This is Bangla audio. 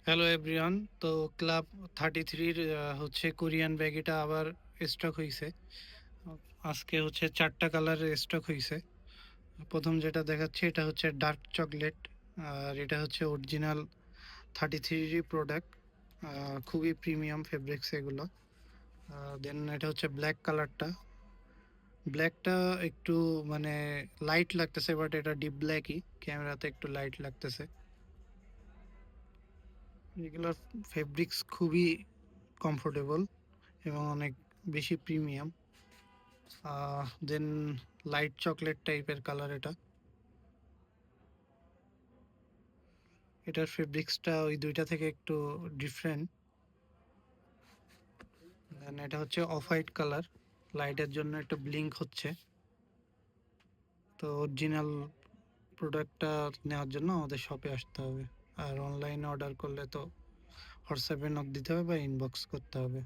Hello everyone. তো ক্লাব 33-র হচ্ছে কোরিয়ান ব্যাগ এটা আবার স্টক হইছে। আজকে হচ্ছে 4টা কালারের স্টক হইছে। প্রথম যেটা দেখাচ্ছি এটা হচ্ছে ডার্ক চকলেট, আর এটা হচ্ছে অরিজিনাল 33 প্রোডাক্ট। খুবই প্রিমিয়াম ফেব্রিক্স এগুলো। দেন এটা হচ্ছে ব্ল্যাক কালারটা। ব্ল্যাকটা একটু মানে লাইট লাগতেছে, বাট এটা ডিপ ব্ল্যাকই, ক্যামেরাতে একটু লাইট লাগতেছে। এগুলোর ফেব্রিক্স খুবই কমফোর্টেবল এবং অনেক বেশি প্রিমিয়াম। দেন লাইট চকলেট টাইপের কালার এটা। এটার ফেব্রিক্সটা ওই দুইটা থেকে একটু ডিফারেন্ট। দেন এটা হচ্ছে অফ হোয়াইট কালার, লাইটের জন্য একটু ব্লিঙ্ক হচ্ছে। তো অরিজিনাল প্রোডাক্টটা নেওয়ার জন্য আমাদের শপে আসতে হবে, আর অনলাইনে অর্ডার করলে তো হোয়াটসঅ্যাপে নক দিতে হবে বা ইনবক্স করতে হবে।